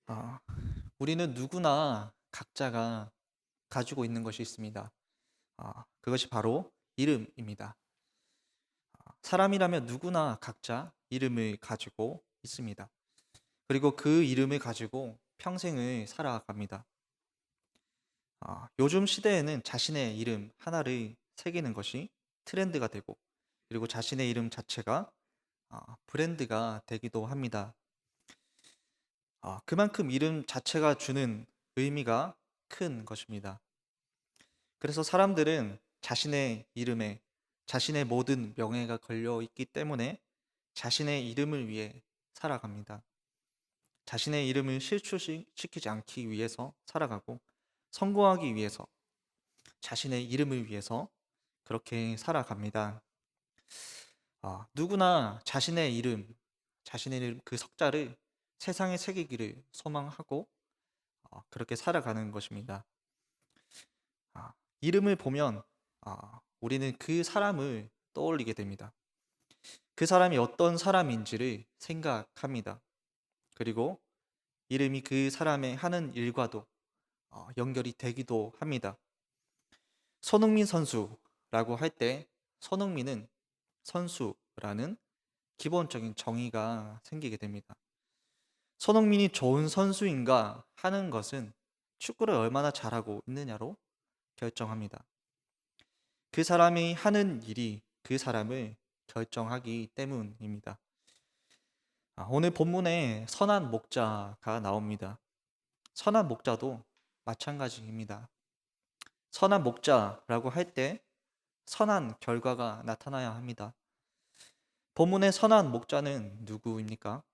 아, 우리는 누구나 각자가 가지고 있는 것이 있습니다. 그것이 바로 이름입니다. 사람이라면 누구나 각자 이름을 가지고 있습니다. 그리고 그 이름을 가지고 평생을 살아갑니다. 요즘 시대에는 자신의 이름 하나를 새기는 것이 트렌드가 되고, 그리고 자신의 이름 자체가 브랜드가 되기도 합니다. 그만큼 이름 자체가 주는 의미가 큰 것입니다. 그래서 사람들은 자신의 이름에 자신의 모든 명예가 걸려 있기 때문에 자신의 이름을 위해 살아갑니다. 자신의 이름을 실추시키지 않기 위해서 살아가고, 성공하기 위해서, 자신의 이름을 위해서 그렇게 살아갑니다. 누구나 자신의 이름 그 석자를 세상에 새기기를 소망하고 그렇게 살아가는 것입니다. 이름을 보면 우리는 그 사람을 떠올리게 됩니다. 그 사람이 어떤 사람인지를 생각합니다. 그리고 이름이 그 사람의 하는 일과도 연결이 되기도 합니다. 손흥민 선수라고 할 때 손흥민은 선수라는 기본적인 정의가 생기게 됩니다. 손흥민이 좋은 선수인가 하는 것은 축구를 얼마나 잘하고 있느냐로 결정합니다. 그 사람이 하는 일이 그 사람을 결정하기 때문입니다. 오늘 본문에 선한 목자가 나옵니다. 선한 목자도 마찬가지입니다. 선한 목자라고 할 때 선한 결과가 나타나야 합니다. 본문의 선한 목자는 누구입니까?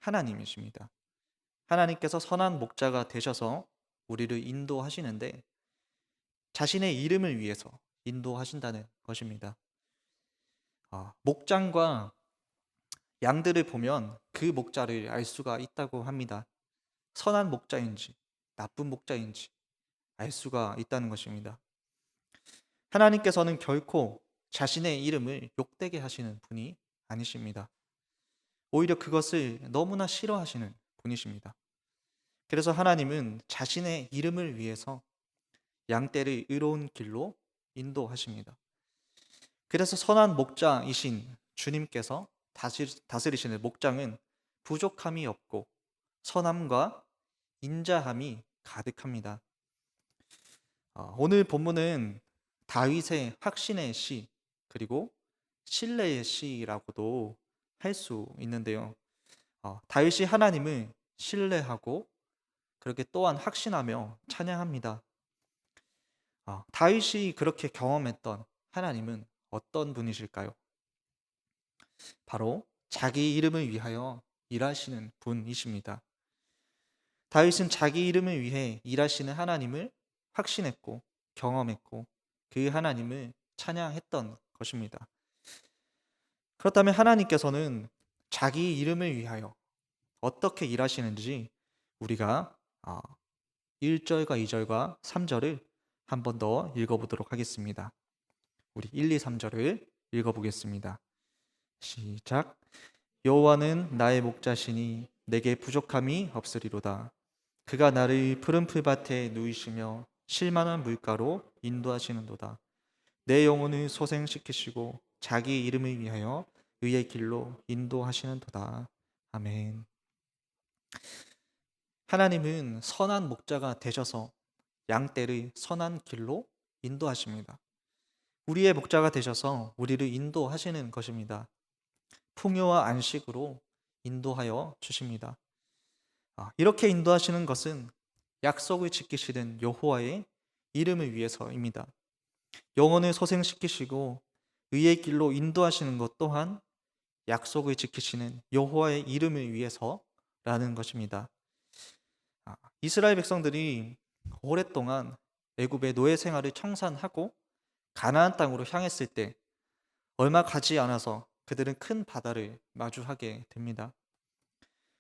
하나님이십니다. 하나님께서 선한 목자가 되셔서 우리를 인도하시는데 자신의 이름을 위해서 인도하신다는 것입니다. 목장과 양들을 보면 그 목자를 알 수가 있다고 합니다. 선한 목자인지 나쁜 목자인지 알 수가 있다는 것입니다. 하나님께서는 결코 자신의 이름을 욕되게 하시는 분이 아니십니다. 오히려 그것을 너무나 싫어하시는 분이십니다. 그래서 하나님은 자신의 이름을 위해서 양떼를 의로운 길로 인도하십니다. 그래서 선한 목자이신 주님께서 다스리시는 목장은 부족함이 없고 선함과 인자함이 가득합니다. 오늘 본문은 다윗의 확신의 시 그리고 신뢰의 시라고도 할 수 있는데요. 다윗이 하나님을 신뢰하고 그렇게 또한 확신하며 찬양합니다. 다윗이 그렇게 경험했던 하나님은 어떤 분이실까요? 바로 자기 이름을 위하여 일하시는 분이십니다. 다윗은 자기 이름을 위해 일하시는 하나님을 확신했고 경험했고 그 하나님을 찬양했던 것입니다. 그렇다면 하나님께서는 자기 이름을 위하여 어떻게 일하시는지 우리가 1절과 2절과 3절을 한 번 더 읽어보도록 하겠습니다. 우리 1, 2, 3절을 읽어보겠습니다. 시작. 여호와는 나의 목자시니 내게 부족함이 없으리로다. 그가 나를 푸른 풀밭에 누이시며 쉴만한 물가로 인도하시는도다. 내 영혼을 소생시키시고 자기 이름을 위하여 의의 길로 인도하시는도다. 아멘. 하나님은 선한 목자가 되셔서 양떼를 선한 길로 인도하십니다. 우리의 목자가 되셔서 우리를 인도하시는 것입니다. 풍요와 안식으로 인도하여 주십니다. 이렇게 인도하시는 것은 약속을 지키시는 여호와의 이름을 위해서입니다. 영혼을 소생시키시고 의의 길로 인도하시는 것 또한 약속을 지키시는 여호와의 이름을 위해서라는 것입니다. 이스라엘 백성들이 오랫동안 애굽의 노예 생활을 청산하고 가나안 땅으로 향했을 때 얼마 가지 않아서 그들은 큰 바다를 마주하게 됩니다.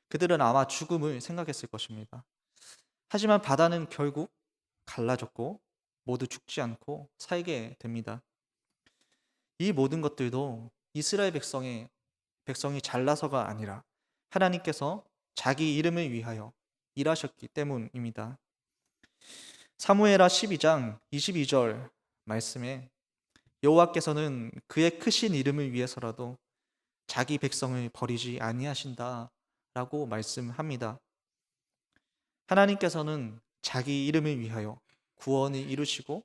그들은 아마 죽음을 생각했을 것입니다. 하지만 바다는 결국 갈라졌고 모두 죽지 않고 살게 됩니다. 이 모든 것들도 이스라엘 백성이 잘나서가 아니라 하나님께서 자기 이름을 위하여 일하셨기 때문입니다. 사무엘하 12장 22절 말씀에 여호와께서는 그의 크신 이름을 위해서라도 자기 백성을 버리지 아니하신다라고 말씀합니다. 하나님께서는 자기 이름을 위하여 구원을 이루시고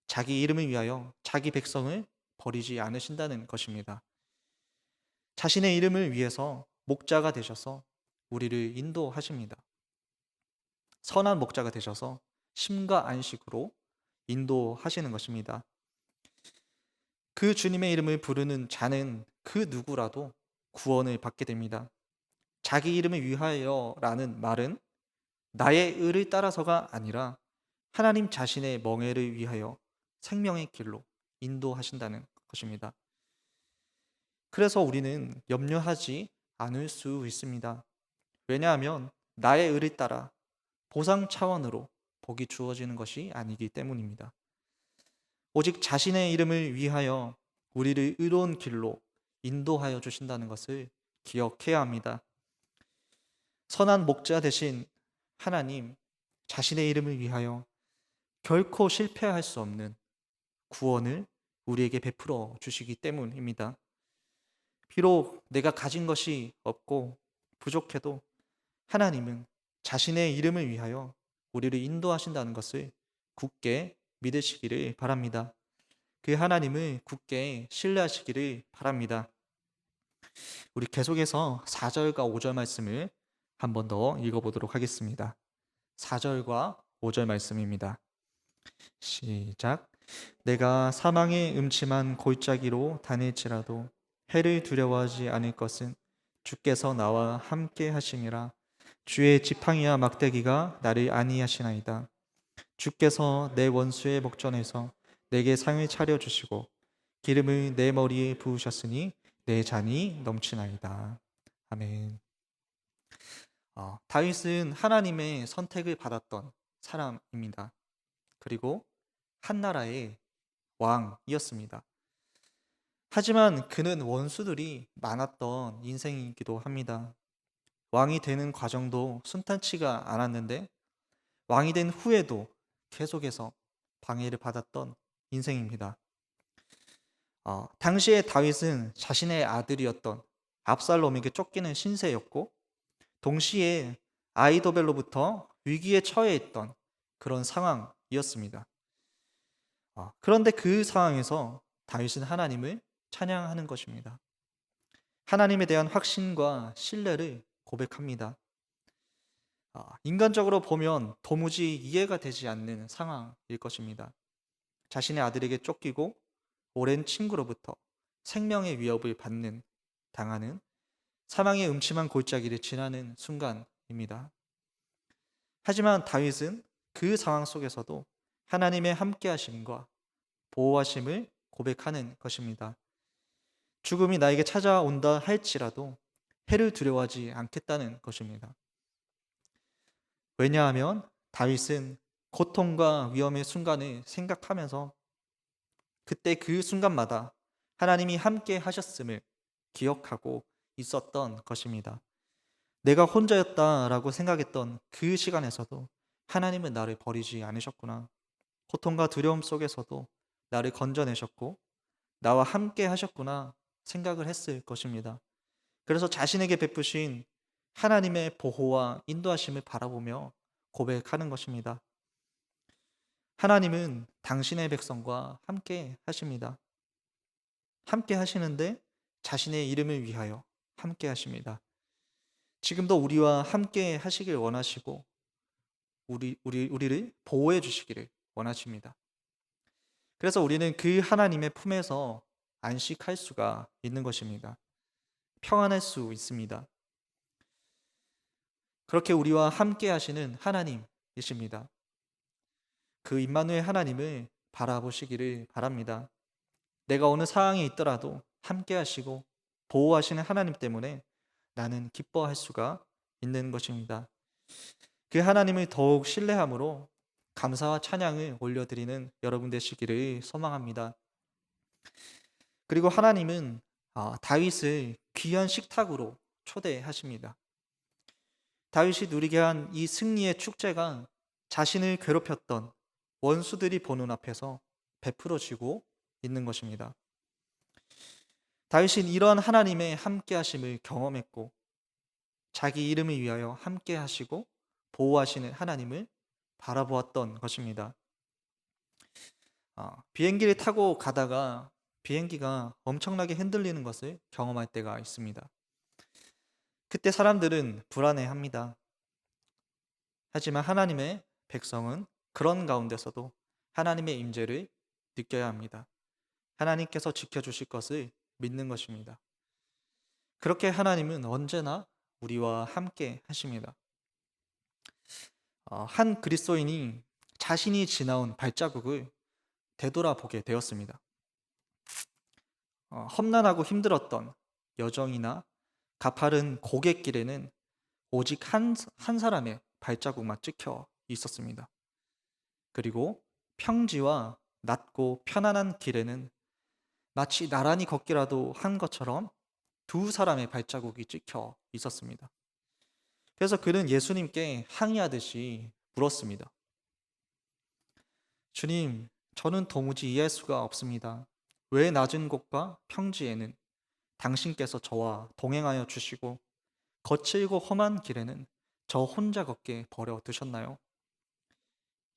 자기 이름을 위하여 자기 백성을 버리지 않으신다는 것입니다. 자신의 이름을 위해서 목자가 되셔서 우리를 인도하십니다. 선한 목자가 되셔서 심과 안식으로 인도하시는 것입니다. 그 주님의 이름을 부르는 자는 그 누구라도 구원을 받게 됩니다. 자기 이름을 위하여라는 말은 나의 의를 따라서가 아니라 하나님 자신의 멍에를 위하여 생명의 길로 인도하신다는 것입니다. 그래서 우리는 염려하지 않을 수 있습니다. 왜냐하면 나의 의를 따라 보상 차원으로 복이 주어지는 것이 아니기 때문입니다. 오직 자신의 이름을 위하여 우리를 의로운 길로 인도하여 주신다는 것을 기억해야 합니다. 선한 목자 되신 하나님 자신의 이름을 위하여 결코 실패할 수 없는 구원을 우리에게 베풀어 주시기 때문입니다. 비록 내가 가진 것이 없고 부족해도 하나님은 자신의 이름을 위하여 우리를 인도하신다는 것을 굳게 믿으시기를 바랍니다. 그 하나님을 굳게 신뢰하시기를 바랍니다. 우리 계속해서 4절과 5절 말씀을 한 번 더 읽어보도록 하겠습니다. 4절과 5절 말씀입니다. 시작. 내가 사망의 음침한 골짜기로 다닐지라도 해를 두려워하지 않을 것은 주께서 나와 함께 하심이라. 주의 지팡이와 막대기가 나를 안위하시나이다. 주께서 내 원수의 목전에서 내게 상을 차려주시고 기름을 내 머리에 부으셨으니 내 잔이 넘치나이다. 아멘. 다윗은 하나님의 선택을 받았던 사람입니다. 그리고 한 나라의 왕이었습니다. 하지만 그는 원수들이 많았던 인생이기도 합니다. 왕이 되는 과정도 순탄치가 않았는데 왕이 된 후에도 계속해서 방해를 받았던 인생입니다. 당시에 다윗은 자신의 아들이었던 압살롬에게 쫓기는 신세였고 동시에 아이도벨로부터 위기에 처해 있던 그런 상황이었습니다. 그런데 그 상황에서 다윗은 하나님을 찬양하는 것입니다. 하나님에 대한 확신과 신뢰를 고백합니다. 인간적으로 보면 도무지 이해가 되지 않는 상황일 것입니다. 자신의 아들에게 쫓기고 오랜 친구로부터 생명의 위협을 당하는 사망의 음침한 골짜기를 지나는 순간입니다. 하지만 다윗은 그 상황 속에서도 하나님의 함께하심과 보호하심을 고백하는 것입니다. 죽음이 나에게 찾아온다 할지라도 해를 두려워하지 않겠다는 것입니다. 왜냐하면 다윗은 고통과 위험의 순간을 생각하면서 그때 그 순간마다 하나님이 함께 하셨음을 기억하고 있었던 것입니다. 내가 혼자였다라고 생각했던 그 시간에서도 하나님은 나를 버리지 않으셨구나. 고통과 두려움 속에서도 나를 건져내셨고 나와 함께 하셨구나 생각을 했을 것입니다. 그래서 자신에게 베푸신 하나님의 보호와 인도하심을 바라보며 고백하는 것입니다. 하나님은 당신의 백성과 함께 하십니다. 함께 하시는데 자신의 이름을 위하여 함께 하십니다. 지금도 우리와 함께 하시길 원하시고 우리를 보호해 주시기를 원하십니다. 그래서 우리는 그 하나님의 품에서 안식할 수가 있는 것입니다. 평안할 수 있습니다. 그렇게 우리와 함께 하시는 하나님이십니다. 그 임마누엘 하나님을 바라보시기를 바랍니다. 내가 어느 상황에 있더라도 함께 하시고 보호하시는 하나님 때문에 나는 기뻐할 수가 있는 것입니다. 그 하나님을 더욱 신뢰함으로 감사와 찬양을 올려드리는 여러분 되시기를 소망합니다. 그리고 하나님은 다윗을 귀한 식탁으로 초대하십니다. 다윗이 누리게 한 이 승리의 축제가 자신을 괴롭혔던 원수들이 보는 앞에서 베풀어지고 있는 것입니다. 다윗은 이러한 하나님의 함께하심을 경험했고 자기 이름을 위하여 함께하시고 보호하시는 하나님을 바라보았던 것입니다. 비행기를 타고 가다가 비행기가 엄청나게 흔들리는 것을 경험할 때가 있습니다. 그때 사람들은 불안해합니다. 하지만 하나님의 백성은 그런 가운데서도 하나님의 임재를 느껴야 합니다. 하나님께서 지켜주실 것을 믿는 것입니다. 그렇게 하나님은 언제나 우리와 함께 하십니다. 한 그리스도인이 자신이 지나온 발자국을 되돌아보게 되었습니다. 험난하고 힘들었던 여정이나 가파른 고갯길에는 오직 한 사람의 발자국만 찍혀 있었습니다. 그리고 평지와 낮고 편안한 길에는 마치 나란히 걷기라도 한 것처럼 두 사람의 발자국이 찍혀 있었습니다. 그래서 그는 예수님께 항의하듯이 물었습니다. 주님, 저는 도무지 이해할 수가 없습니다. 왜 낮은 곳과 평지에는 당신께서 저와 동행하여 주시고 거칠고 험한 길에는 저 혼자 걷게 버려 두셨나요?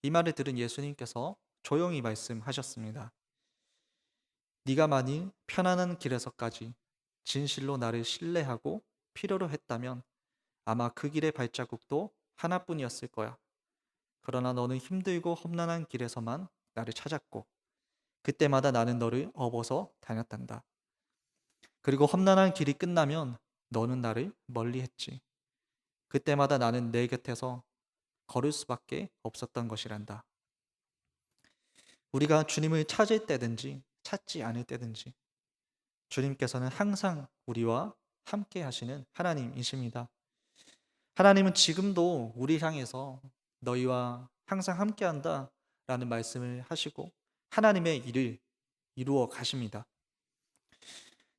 이 말을 들은 예수님께서 조용히 말씀하셨습니다. 네가 만일 편안한 길에서까지 진실로 나를 신뢰하고 필요로 했다면 아마 그 길의 발자국도 하나뿐이었을 거야. 그러나 너는 힘들고 험난한 길에서만 나를 찾았고 그때마다 나는 너를 업어서 다녔단다. 그리고 험난한 길이 끝나면 너는 나를 멀리했지. 그때마다 나는 내 곁에서 걸을 수밖에 없었던 것이란다. 우리가 주님을 찾을 때든지 찾지 않을 때든지 주님께서는 항상 우리와 함께 하시는 하나님이십니다. 하나님은 지금도 우리 향해서 너희와 항상 함께 한다 라는 말씀을 하시고 하나님의 일을 이루어 가십니다.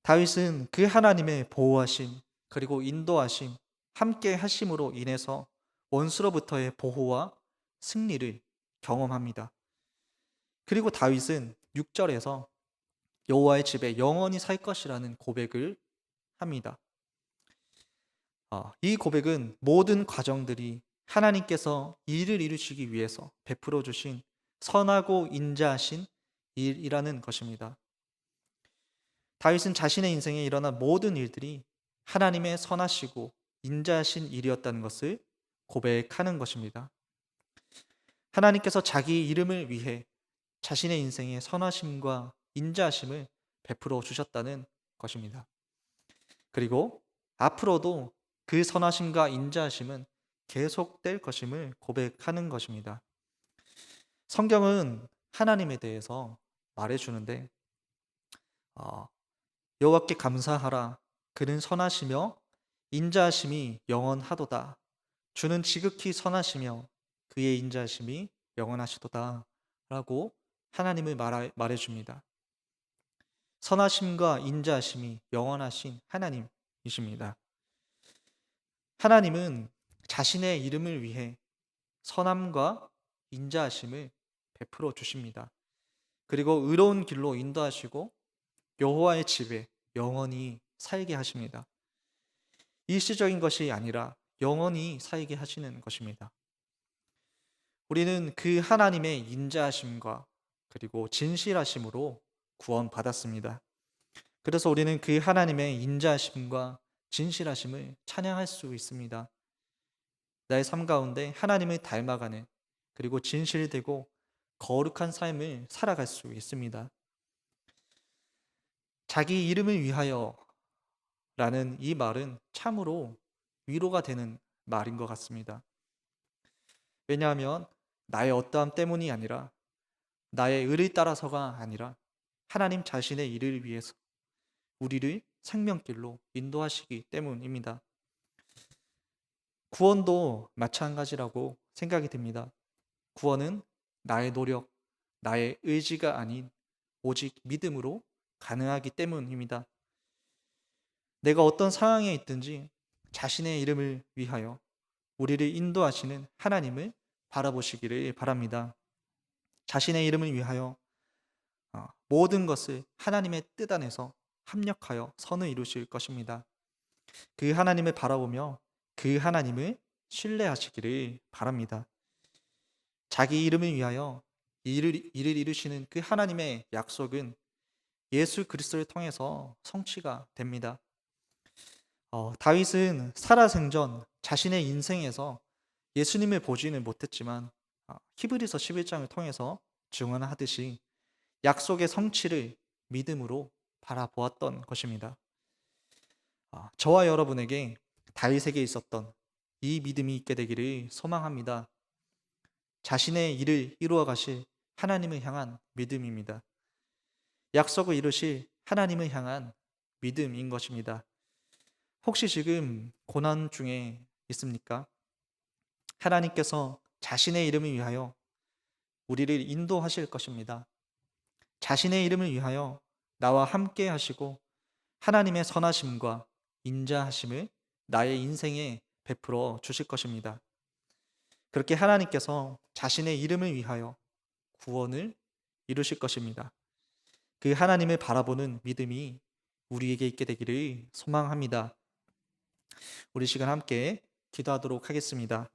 다윗은 그 하나님의 보호하심 그리고 인도하심 함께 하심으로 인해서 원수로부터의 보호와 승리를 경험합니다. 그리고 다윗은 6절에서 여호와의 집에 영원히 살 것이라는 고백을 합니다. 이 고백은 모든 과정들이 하나님께서 일을 이루시기 위해서 베풀어 주신 선하고 인자하신 일이라는 것입니다. 다윗은 자신의 인생에 일어난 모든 일들이 하나님의 선하시고 인자하신 일이었다는 것을 고백하는 것입니다. 하나님께서 자기 이름을 위해 자신의 인생에 선하심과 인자하심을 베풀어 주셨다는 것입니다. 그리고 앞으로도 그 선하심과 인자하심은 계속될 것임을 고백하는 것입니다. 성경은 하나님에 대해서 말해주는데 여호와께 감사하라. 그는 선하시며 인자하심이 영원하도다. 주는 지극히 선하시며 그의 인자하심이 영원하시도다. 라고 하나님을 말해줍니다. 선하심과 인자하심이 영원하신 하나님이십니다. 하나님은 자신의 이름을 위해 선함과 인자하심을 베풀어 주십니다. 그리고 의로운 길로 인도하시고 여호와의 집에 영원히 살게 하십니다. 일시적인 것이 아니라 영원히 살게 하시는 것입니다. 우리는 그 하나님의 인자하심과 그리고 진실하심으로 구원받았습니다. 그래서 우리는 그 하나님의 인자하심과 진실하심을 찬양할 수 있습니다. 나의 삶 가운데 하나님을 닮아가는 그리고 진실되고 거룩한 삶을 살아갈 수 있습니다. 자기 이름을 위하여 라는 이 말은 참으로 위로가 되는 말인 것 같습니다. 왜냐하면 나의 어떠함 때문이 아니라 나의 의를 따라서가 아니라 하나님 자신의 일을 위해서 우리를 생명길로 인도하시기 때문입니다. 구원도 마찬가지라고 생각이 듭니다. 구원은 나의 노력, 나의 의지가 아닌 오직 믿음으로 가능하기 때문입니다. 내가 어떤 상황에 있든지 자신의 이름을 위하여 우리를 인도하시는 하나님을 바라보시기를 바랍니다. 자신의 이름을 위하여 모든 것을 하나님의 뜻 안에서 합력하여 선을 이루실 것입니다. 그 하나님을 바라보며 그 하나님을 신뢰하시기를 바랍니다. 자기 이름을 위하여 일을 이루시는 그 하나님의 약속은 예수 그리스도를 통해서 성취가 됩니다. 다윗은 살아생전 자신의 인생에서 예수님을 보지는 못했지만 히브리서 11장을 통해서 증언하듯이 약속의 성취를 믿음으로 바라보았던 것입니다. 저와 여러분에게 다윗에게 있었던 이 믿음이 있게 되기를 소망합니다. 자신의 일을 이루어 가실 하나님을 향한 믿음입니다. 약속을 이루실 하나님을 향한 믿음인 것입니다. 혹시 지금 고난 중에 있습니까? 하나님께서 자신의 이름을 위하여 우리를 인도하실 것입니다. 자신의 이름을 위하여 나와 함께 하시고 하나님의 선하심과 인자하심을 나의 인생에 베풀어 주실 것입니다. 그렇게 하나님께서 자신의 이름을 위하여 구원을 이루실 것입니다. 그 하나님을 바라보는 믿음이 우리에게 있게 되기를 소망합니다. 우리 시간 함께 기도하도록 하겠습니다.